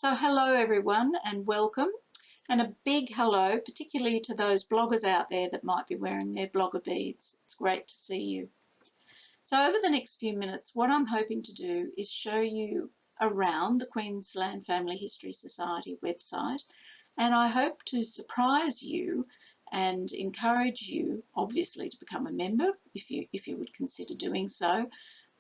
So hello everyone and welcome, and a big hello particularly to those bloggers out there that might be wearing their blogger beads. It's great to see you. So over the next few minutes what I'm hoping to do is show you around the Queensland Family History Society website, and I hope to surprise you and encourage you obviously to become a member if you would consider doing so,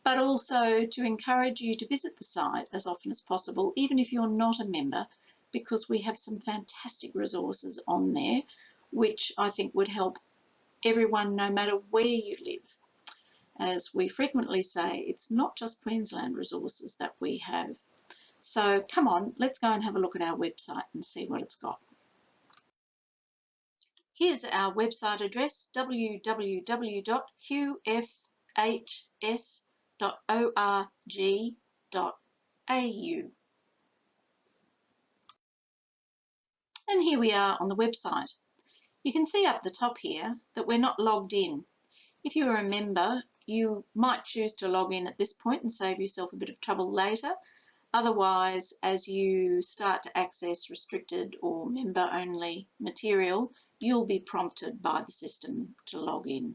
but also to encourage you to visit the site as often as possible, even if you're not a member, because we have some fantastic resources on there, which I think would help everyone no matter where you live. As we frequently say, it's not just Queensland resources that we have. So come on, let's go and have a look at our website and see what it's got. Here's our website address, www.qfhs.org.au. And here we are on the website. You can see up the top here that we're not logged in. If you are a member, you might choose to log in at this point and save yourself a bit of trouble later. Otherwise, as you start to access restricted or member-only material, you'll be prompted by the system to log in.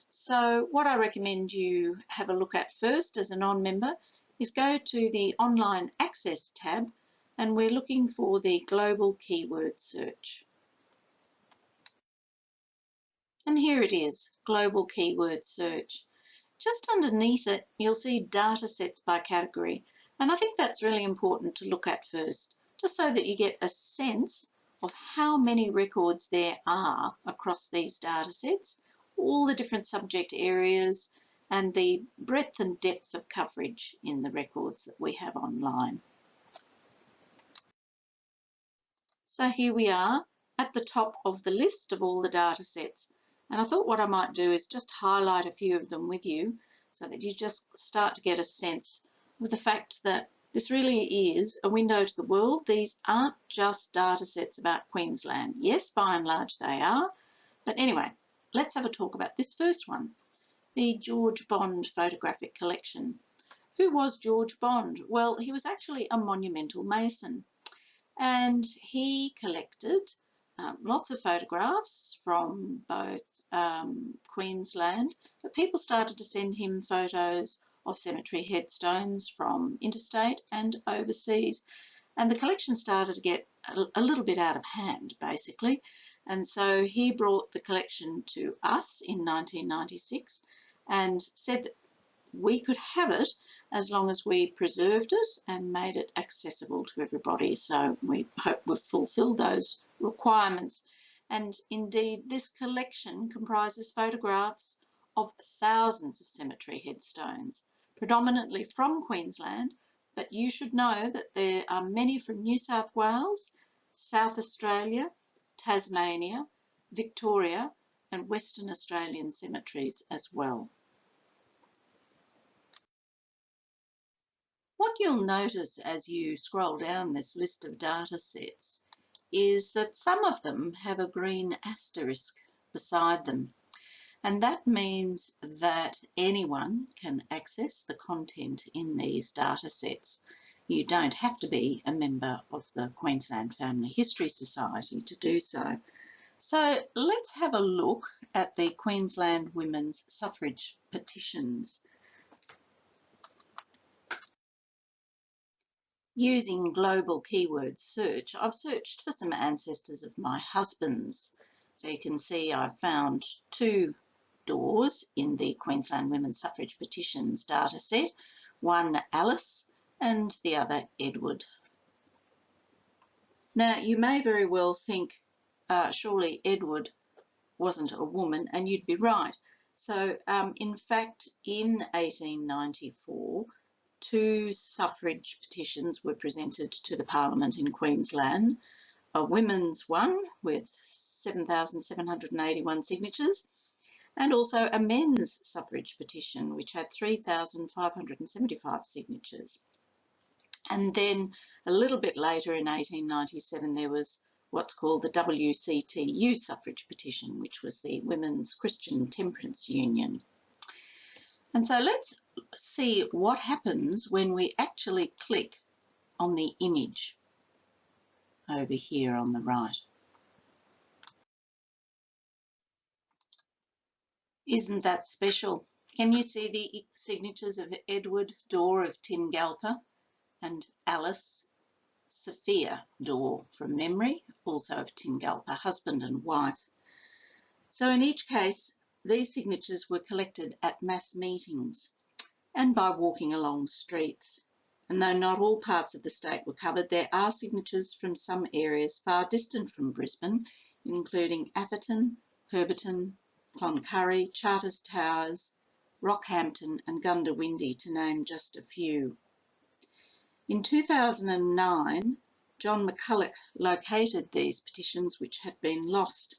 So what I recommend you have a look at first as a non-member is go to the Online Access tab, and we're looking for the Global Keyword Search. And here it is, Global Keyword Search. Just underneath it, you'll see data sets by category. And I think that's really important to look at first, just so that you get a sense of how many records there are across these data sets, all the different subject areas, and the breadth and depth of coverage in the records that we have online. So here we are at the top of the list of all the data sets. And I thought what I might do is just highlight a few of them with you so that you just start to get a sense of the fact that this really is a window to the world. These aren't just data sets about Queensland. Yes, by and large they are. But anyway, let's have a talk about this first one, the George Bond photographic collection. Who was George Bond? Well, he was actually a monumental mason, and he collected lots of photographs from both Queensland, but people started to send him photos of cemetery headstones from interstate and overseas, and the collection started to get a little bit out of hand basically, and so he brought the collection to us in 1996 and said that we could have it as long as we preserved it and made it accessible to everybody. So we hope we've fulfilled those requirements. And indeed, this collection comprises photographs of thousands of cemetery headstones, predominantly from Queensland, but you should know that there are many from New South Wales, South Australia, Tasmania, Victoria, and Western Australian cemeteries as well. What you'll notice as you scroll down this list of data sets is that some of them have a green asterisk beside them, and that means that anyone can access the content in these data sets. You don't have to be a member of the Queensland Family History Society to do so. So let's have a look at the Queensland women's suffrage petitions. Using global keyword search, I've searched for some ancestors of my husband's. So you can see I've found two doors in the Queensland Women's Suffrage Petitions dataset, one Alice and the other Edward. Now you may very well think surely Edward wasn't a woman, and you'd be right. So in fact in 1894 two suffrage petitions were presented to the Parliament in Queensland, a women's one with 7,781 signatures, and also a men's suffrage petition which had 3,575 signatures. And then a little bit later in 1897 there was what's called the WCTU suffrage petition, which was the Women's Christian Temperance Union. And so let's see what happens when we actually click on the image over here on the right. Isn't that special? Can you see the signatures of Edward Dorr of Tingalpa and Alice Sophia Dorr from memory, also of Tingalpa, husband and wife? So in each case, these signatures were collected at mass meetings and by walking along streets. And though not all parts of the state were covered, there are signatures from some areas far distant from Brisbane, including Atherton, Herberton, Cloncurry, Charters Towers, Rockhampton and Goondiwindi, to name just a few. In 2009, John McCulloch located these petitions which had been lost.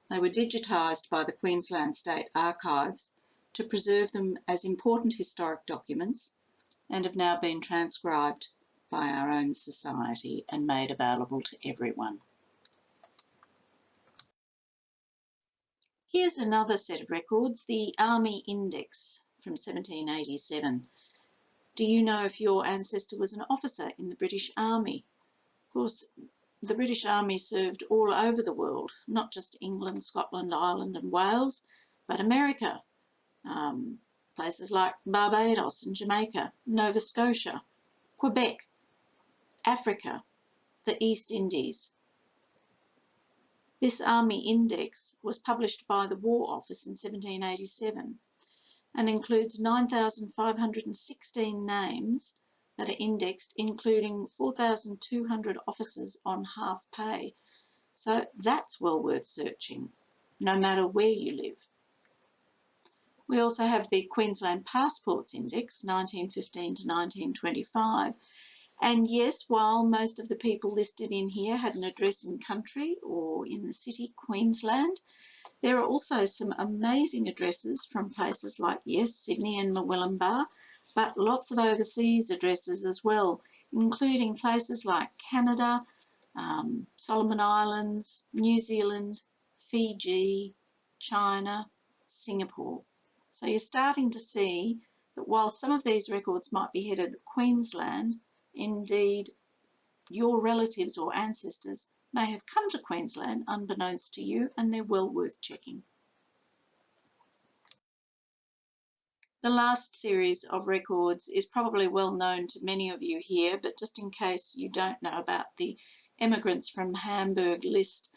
They were digitised by the Queensland State Archives to preserve them as important historic documents and have now been transcribed by our own society and made available to everyone. Here's another set of records, the Army Index from 1787. Do you know if your ancestor was an officer in the British Army? Of course, the British Army served all over the world, not just England, Scotland, Ireland and Wales, but America, places like Barbados and Jamaica, Nova Scotia, Quebec, Africa, the East Indies. This Army Index was published by the War Office in 1787 and includes 9,516 names that are indexed, including 4,200 officers on half pay. So that's well worth searching, no matter where you live. We also have the Queensland Passports Index, 1915 to 1925. And yes, while most of the people listed in here had an address in country or in the city, Queensland, there are also some amazing addresses from places like, yes, Sydney and Murwillumbah, but lots of overseas addresses as well, including places like Canada, Solomon Islands, New Zealand, Fiji, China, Singapore. So you're starting to see that while some of these records might be headed Queensland, indeed your relatives or ancestors may have come to Queensland unbeknownst to you, and they're well worth checking. The last series of records is probably well known to many of you here, but just in case you don't know about the Emigrants from Hamburg list,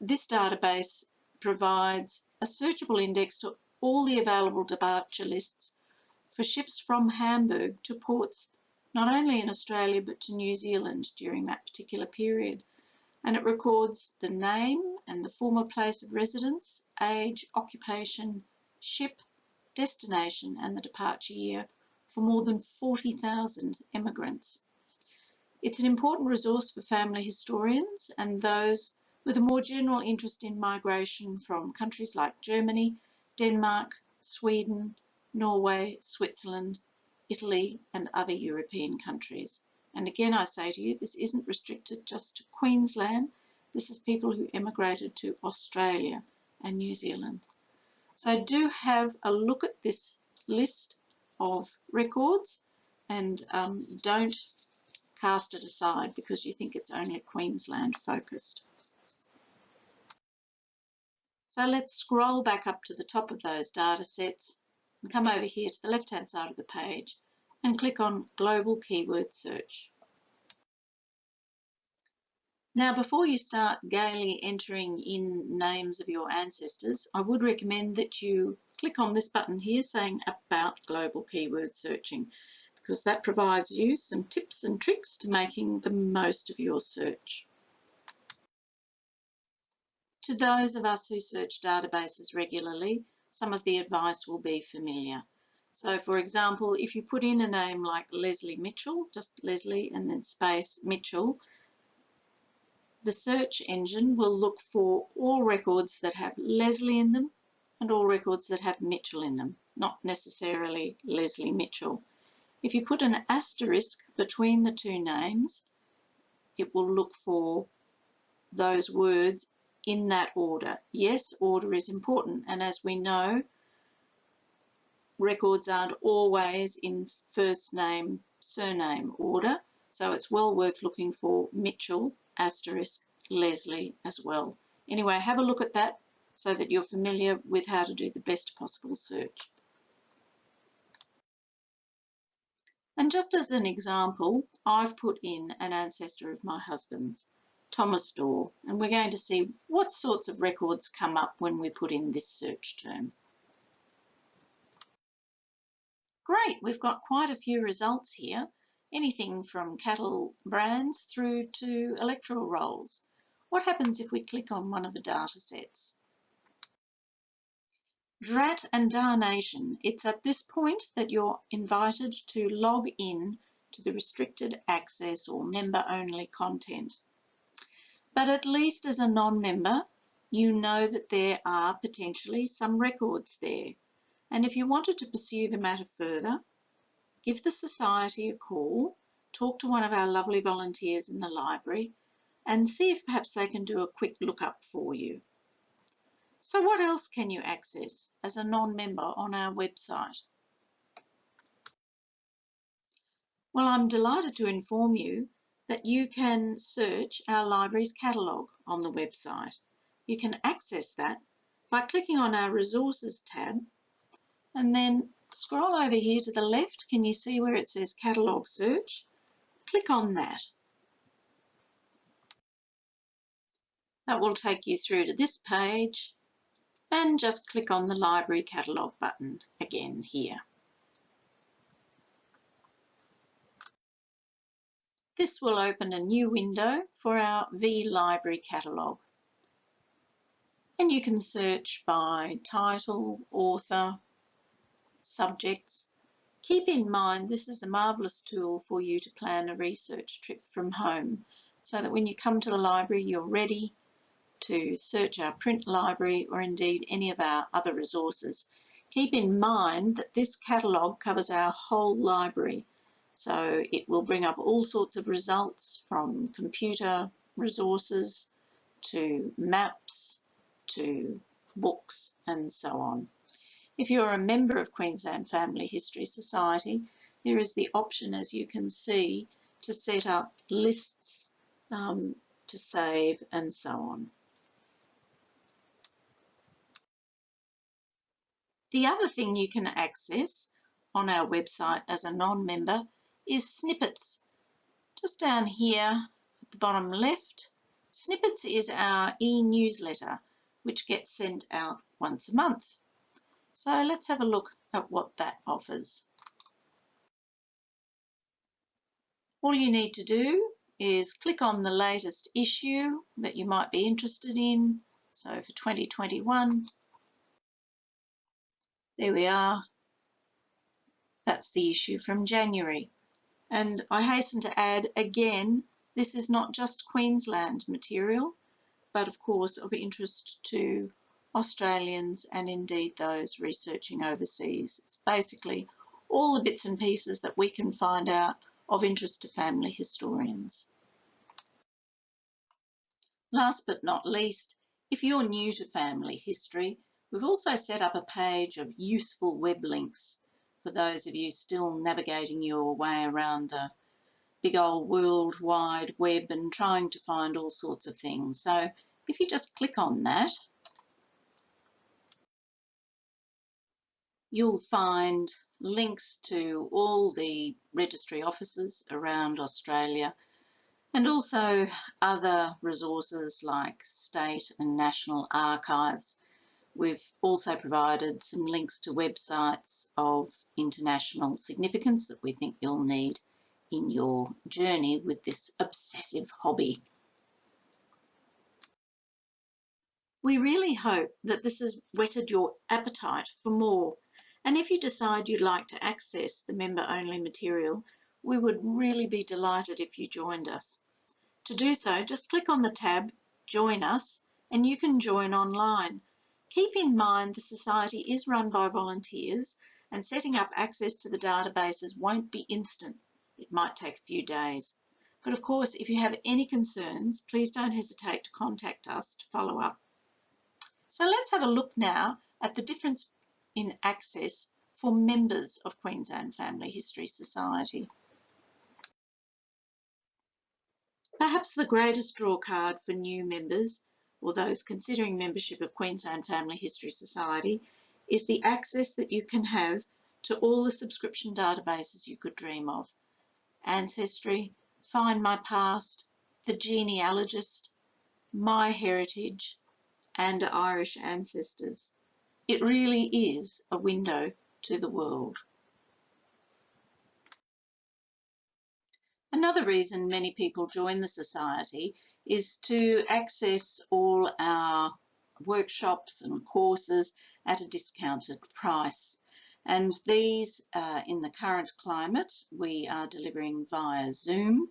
this database provides a searchable index to all the available departure lists for ships from Hamburg to ports not only in Australia but to New Zealand during that particular period. And it records the name and the former place of residence, age, occupation, ship, destination and the departure year for more than 40,000 emigrants. It's an important resource for family historians and those with a more general interest in migration from countries like Germany, Denmark, Sweden, Norway, Switzerland, Italy and other European countries. And again, I say to you, this isn't restricted just to Queensland. This is people who emigrated to Australia and New Zealand. So do have a look at this list of records and don't cast it aside because you think it's only Queensland focused. So let's scroll back up to the top of those data sets and come over here to the left-hand side of the page and click on Global Keyword Search. Now, before you start gaily entering in names of your ancestors, I would recommend that you click on this button here saying About Global Keyword Searching, because that provides you some tips and tricks to making the most of your search. To those of us who search databases regularly, some of the advice will be familiar. So, for example, if you put in a name like Leslie Mitchell, just Leslie and then space Mitchell, the search engine will look for all records that have Leslie in them and all records that have Mitchell in them, not necessarily Leslie Mitchell. If you put an asterisk between the two names, it will look for those words in that order. Yes, order is important, and as we know, records aren't always in first name, surname order, So it's well worth looking for Mitchell * Leslie as well. Anyway, have a look at that so that you're familiar with how to do the best possible search. And just as an example, I've put in an ancestor of my husband's, Thomas Dorr, and we're going to see what sorts of records come up when we put in this search term. Great, we've got quite a few results here, anything from cattle brands through to electoral rolls. What happens if we click on one of the data sets? Drat and darnation, it's at this point that you're invited to log in to the restricted access or member-only content. But at least as a non-member, you know that there are potentially some records there. And if you wanted to pursue the matter further, give the Society a call, talk to one of our lovely volunteers in the library, and see if perhaps they can do a quick lookup for you. So what else can you access as a non-member on our website? Well, I'm delighted to inform you that you can search our library's catalogue on the website. You can access that by clicking on our Resources tab and then scroll over here to the left. Can you see where it says Catalogue Search? Click on that. That will take you through to this page, and just click on the Library Catalogue button again here. This will open a new window for our V-Library catalogue. And you can search by title, author, subjects. Keep in mind this is a marvellous tool for you to plan a research trip from home, so that when you come to the library you're ready to search our print library or indeed any of our other resources. Keep in mind that this catalogue covers our whole library, so it will bring up all sorts of results from computer resources to maps to books and so on. If you're a member of Queensland Family History Society, there is the option, as you can see, to set up lists, to save and so on. The other thing you can access on our website as a non-member is snippets. Just down here at the bottom left, snippets is our e-newsletter which gets sent out once a month. So let's have a look at what that offers. All you need to do is click on the latest issue that you might be interested in. So for 2021, there we are. That's the issue from January. And I hasten to add again, this is not just Queensland material, but of course of interest to Australians and indeed those researching overseas. It's basically all the bits and pieces that we can find out of interest to family historians. Last but not least, if you're new to family history, we've also set up a page of useful web links for those of you still navigating your way around the big old World Wide Web and trying to find all sorts of things. So if you just click on that, you'll find links to all the registry offices around Australia and also other resources like state and national archives. We've also provided some links to websites of international significance that we think you'll need in your journey with this obsessive hobby. We really hope that this has whetted your appetite for more, and if you decide you'd like to access the member-only material, we would really be delighted if you joined us. To do so, just click on the tab Join Us and you can join online. Keep in mind the Society is run by volunteers and setting up access to the databases won't be instant. It might take a few days. But of course, if you have any concerns, please don't hesitate to contact us to follow up. So let's have a look now at the difference in access for members of Queensland Family History Society. Perhaps the greatest draw card for new members or those considering membership of Queensland Family History Society is the access that you can have to all the subscription databases you could dream of. Ancestry, Find My Past, The Genealogist, My Heritage, and Irish Ancestors. It really is a window to the world. Another reason many people join the Society is to access all our workshops and courses at a discounted price. And these, in the current climate, we are delivering via Zoom.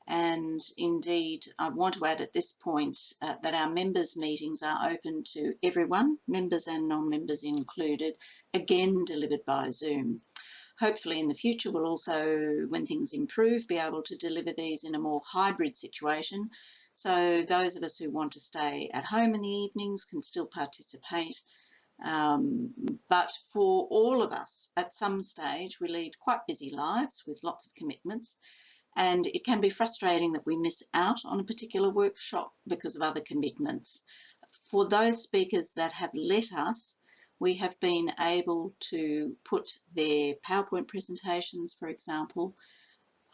And indeed, I want to add at this point that our members' meetings are open to everyone, members and non-members included, again delivered by Zoom. Hopefully in the future we'll also, when things improve, be able to deliver these in a more hybrid situation. So those of us who want to stay at home in the evenings can still participate. But for all of us, at some stage, we lead quite busy lives with lots of commitments, and it can be frustrating that we miss out on a particular workshop because of other commitments. For those speakers that have let us, we have been able to put their PowerPoint presentations, for example,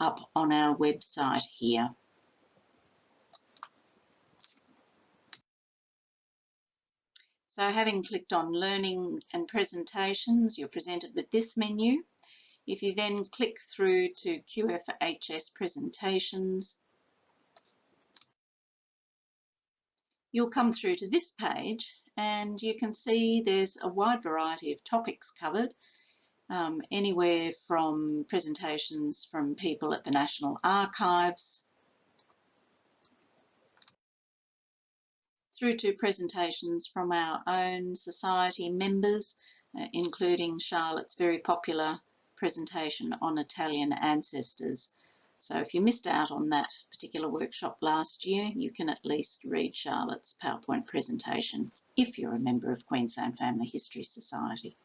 up on our website here. So having clicked on Learning and Presentations, you're presented with this menu. If you then click through to QFHS Presentations, you'll come through to this page and you can see there's a wide variety of topics covered, anywhere from presentations from people at the National Archives through to presentations from our own society members, including Charlotte's very popular presentation on Italian ancestors. So if you missed out on that particular workshop last year, you can at least read Charlotte's PowerPoint presentation if you're a member of Queensland Family History Society.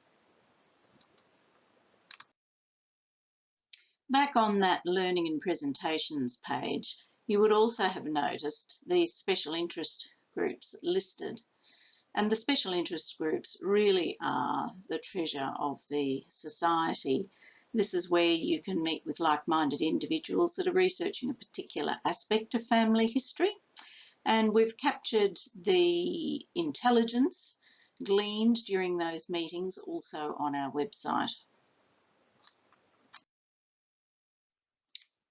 Back on that Learning and Presentations page, you would also have noticed these special interest groups listed. And the special interest groups really are the treasure of the Society. This is where you can meet with like-minded individuals that are researching a particular aspect of family history. And we've captured the intelligence gleaned during those meetings also on our website.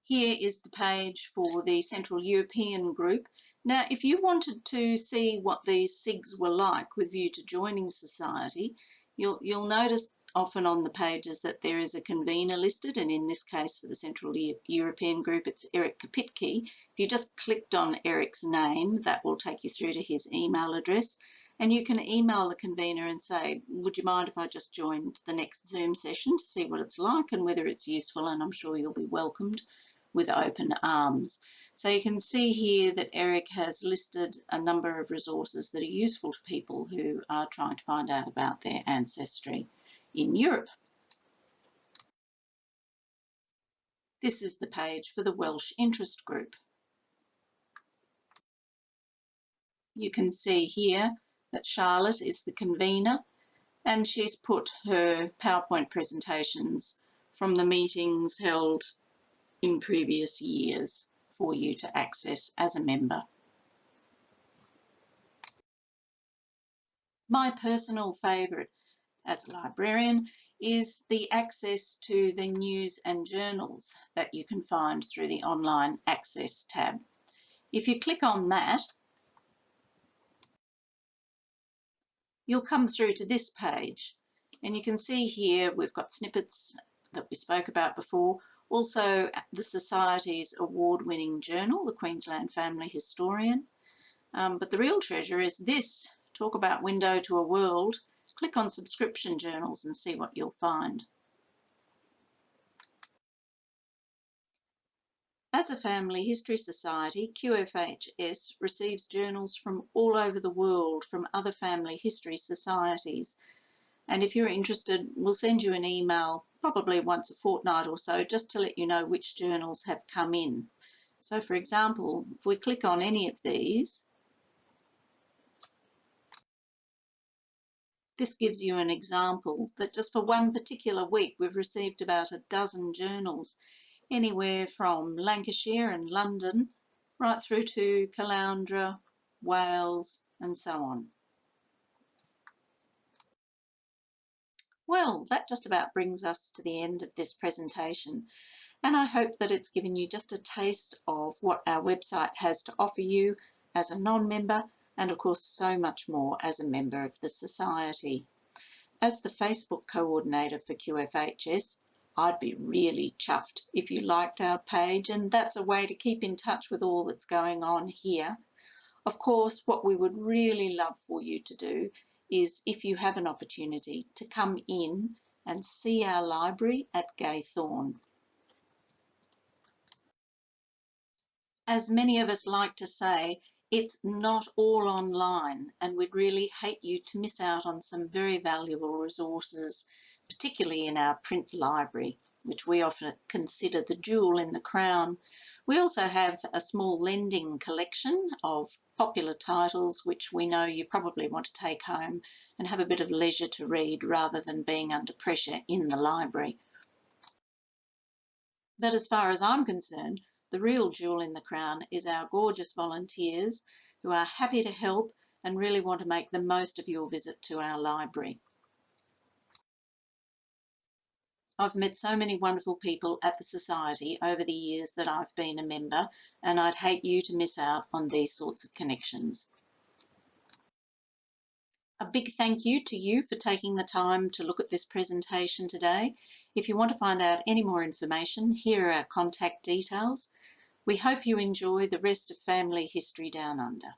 Here is the page for the Central European group. Now, if you wanted to see what these SIGs were like with view to joining the Society, you'll notice often on the pages that there is a convener listed, and in this case for the Central European group it's Eric Kapitke. If you just clicked on Eric's name, that will take you through to his email address, and you can email the convener and say, would you mind if I just joined the next Zoom session to see what it's like and whether it's useful, and I'm sure you'll be welcomed with open arms. So you can see here that Eric has listed a number of resources that are useful to people who are trying to find out about their ancestry in Europe. This is the page for the Welsh Interest Group. You can see here that Charlotte is the convener, and she's put her PowerPoint presentations from the meetings held in previous years for you to access as a member. My personal favourite as a librarian is the access to the news and journals that you can find through the Online Access tab. If you click on that, you'll come through to this page, and you can see here we've got snippets that we spoke about before, also the Society's award-winning journal, the Queensland Family Historian. But the real treasure is this, talk about window to a world. Click on subscription journals and see what you'll find. As a family history society, QFHS receives journals from all over the world from other family history societies. And if you're interested, we'll send you an email probably once a fortnight or so just to let you know which journals have come in. So for example, if we click on any of these, this gives you an example that just for one particular week we've received about a dozen journals, anywhere from Lancashire and London right through to Caloundra, Wales and so on. Well, that just about brings us to the end of this presentation, and I hope that it's given you just a taste of what our website has to offer you as a non-member, and of course so much more as a member of the Society. As the Facebook coordinator for QFHS, I'd be really chuffed if you liked our page, and that's a way to keep in touch with all that's going on here. Of course, what we would really love for you to do is, if you have an opportunity, to come in and see our library at Gaythorne. As many of us like to say, it's not all online, and we'd really hate you to miss out on some very valuable resources, particularly in our print library, which we often consider the jewel in the crown. We also have a small lending collection of popular titles which we know you probably want to take home and have a bit of leisure to read rather than being under pressure in the library. But as far as I'm concerned, the real jewel in the crown is our gorgeous volunteers who are happy to help and really want to make the most of your visit to our library. I've met so many wonderful people at the Society over the years that I've been a member, and I'd hate you to miss out on these sorts of connections. A big thank you to you for taking the time to look at this presentation today. If you want to find out any more information, here are our contact details. We hope you enjoy the rest of Family History Down Under.